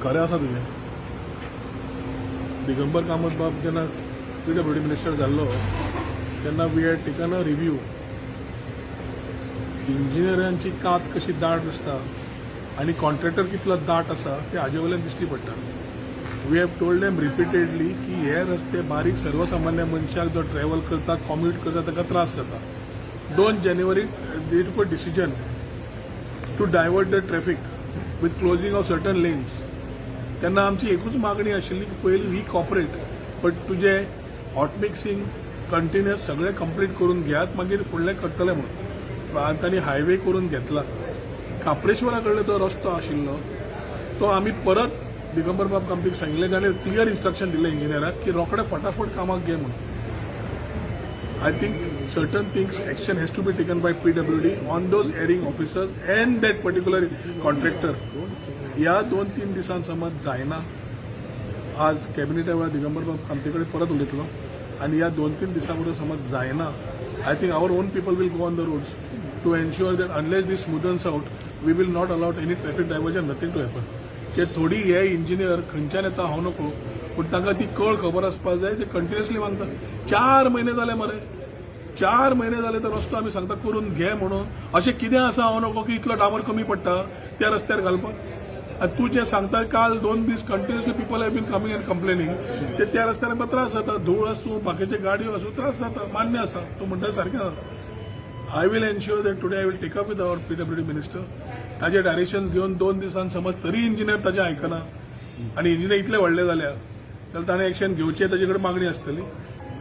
खरें आसा तुजें. दिगंबर कामत बाब जेन्ना PWD मिनिस्टर जाल्लो तेन्ना we had taken a review. इंजिनियरांची कात कशी दाट दिसता आनी कॉन्ट्रॅक्टर कितलो दाट आसा ते हाजे वयल्यान दिश्टी पडटा. We have told them repeatedly की हे रस्ते बारीक सर्वसामान्य मनशाक जो ट्रॅव्हल करता कॉम्यूट करता ताका त्रास जाता. 2 जानेवारी they took a decision to divert the traffic with closing of certain lanes. तेन्ना आमची एकूच मागणी आशिल्ली की पयलीं वी कॉपरेट बट तुजे हॉट मिक्सिंग कंटिन्युअस सगळे कंप्लीट करून घेयात मागीर फुडलें करतले म्हणून. तांणी हायवे करून घेतला. काप्रेश्वरा कडलो तो रस्तो आशिल्लो तो आमी परत दिगंबर बाब कामतीक सांगिल्लें ताणें क्लियर इन्स्ट्रक्शन दिलें इंजिनियराक की रोखडे फटाफट कामाक घे म्हणून. I think certain things action has to be taken by PWD on those erring officers and that particular contractor. या 2-3 दिसान समज जायना आज कॅबिनेटा वेळार दिगंबर बाब कामते कडेन परत उलयतलो आनी ह्या 2-3 दिसां भितर समज जायना I think our own people will go on the roads to ensure that unless this smoothens out we will not allowed any traffic diversion nothing to happen. की थोडी हे इंजिनियर खंयच्यान येता हांव नको पूण तांकां ती कळ खबर आसपाक जाय जे कंटिन्युअसली मागता. 4 महिने जाले मरे 4 महिने जाले तो रस्तो आमी सांगता करून घे म्हणून. अशें कितें आसा हांव नको की इतलो डांबर कमी पडटा त्या रस्त्यार घालपाक. आनी तूं जें सांगता काल 2 this continuously people have been coming and complaining ते त्या रस्त्यार आमकां त्रास जाता. धूळ आसूं बाकीचे गाडयो आसूं त्रास जाता मान्य आसा तूं म्हणटा सारकें आसा. I will ensure that today I will take up with our PWD minister. ताजे डायरेक्शन घेवन 2 दिसान समज तरी इंजिनियर ताजें आयकना आनी इंजिनियर इतले व्हडले जाल्या जाल्यार ताणें एक्शन घेवचें ताजे कडेन मागणी आसतली.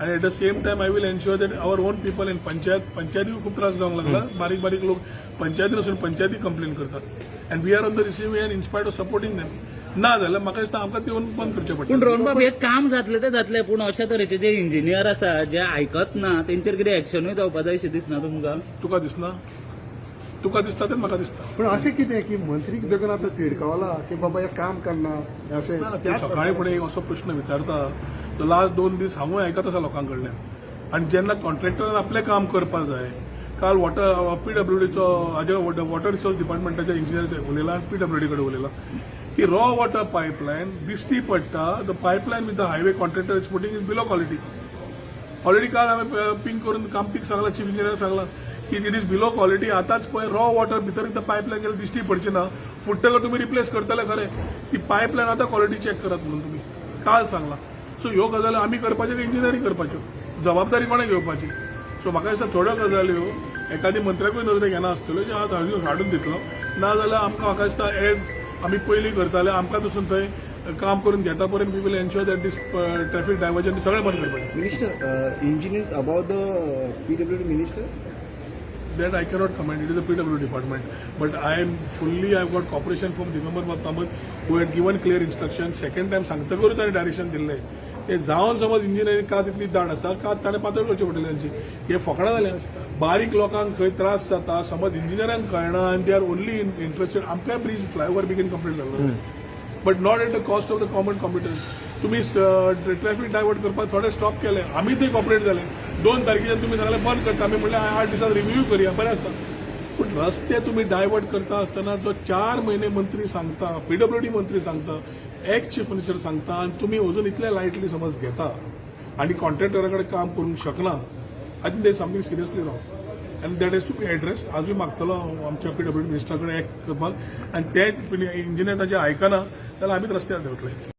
आणि at the same time I will ensure that our own people in पंचायतीक खूप त्रास जावंक लागला. बारीक बारीक लोक पंचायतीन वचून पंचायतीक कंप्लेन करतात and we are on the receiving end in spite of supporting them. ना जाल्यार म्हाका दिसता आमकां ते येवन बंद करचें पडटा. पूण रोहनबाब हे काम जातले ते जातले पूण अशा तरेचे जे इंजिनियर आसा जे आयकत ना तेंचेर कितें एक्शनूय जावपा जाय अशें दिसना तुमकां? तुका दिसना? तुका दिसता तें म्हाका दिसता. पण अशें कितें की मंत्रीक देखून आतां तिडकावला की बाबा हे काम करना अशें ते सकाळी फुडें एक असो प्रश्न विचारता तो लास्ट 2 दीस हांवूय आयकत आसा लोकां कडल्यान. आनी जेन्ना कॉन्ट्रॅक्टरान आपलें काम करपाक जाय काल PWDचो हाजे वॉटर रिसोर्स डिपार्टमेंटाच्या इंजिनियर उलयला आनी PWD कडेन उलयला की रॉ वॉटर पायपलायन दिश्टी पडटा the pipeline with the highway contractor is putting his below quality. Already काल हांवें पिंग करून कामतीक सांगला चीफ इंजिनियर सांगला की इट इज बिलो क्वालिटी. आतांच पळय रॉ वॉटर भितर एकदां पायपलायन गेल्यार दिश्टी पडची ना. फुट्टकर तुमी रिप्लेस करतले खरें ती पायपलायन आतां क्वालिटी चॅक करात म्हणून तुमी काल सांगला. सो ह्यो गजाली आमी करपाच्यो काय इंजिनियरींग करपाच्यो जबाबदारी कोणें घेवपाची. सो म्हाका दिसता थोड्यो गजाल्यो एखादी मंत्र्याकूय नदरेक येना आसतल्यो जे आज हाडून दितलो. ना जाल्यार आमकां म्हाका दिसता एज आमी पयलीं करताले आमकां पसून थंय काम करून घेता पर्यंत we will ensure that this traffic diversion सगळें बंद करपाचें. Minister, engineers about the PWD minister? That I cannot comment. It is a PWD department. But I am fully, I have got cooperation from Digambar Bab Kamath who had given clear instructions. Second time सांगतकूच ताणें direction दिल्लें. ते जावन समज engineering कात इतली दाट आसा कात ताणें पातळ करचें पडटलें तांची. हे फकाणां जाल्यां बारीक लोकांक खंय त्रास जाता समज इंजिनियरांक कळना आनी दे आर ओनली इंटरेस्टेड. आमकांय ब्रिज फ्लायओव्हर बेगीन कंप्लीट जाल्लो but not at the cost of the common computers. तुम्ही ट्रॅफिक डायवर्ट करपाक थोडे स्टॉप केले आमी थंय कॉपरेट जाले. 2 तारखेच्यान तुम्ही सांगले बंद करता आमी म्हणलें 8 दिसांत रिव्ह्यू करया बरें आसा. पूण रस्ते तुम्ही डायवर्ट करता आसतना जो 4 महिने मंत्री सांगता PWD मंत्री सांगता एक्स चीफ मिनिस्टर सांगता आनी तुमी अजून इतले लायटली समज घेता आनी कॉन्ट्रॅक्टरा कडेन काम करूंक शकना. I think they something seriously wrong and that is to be address. आज मी मागतलो आमच्या PWD मिनिस्टरा कडेन एक्ट करपाक आनी ते इंजिनियर ताचे आयकना जाल्यार आमीच रस्त्यार देंवतले.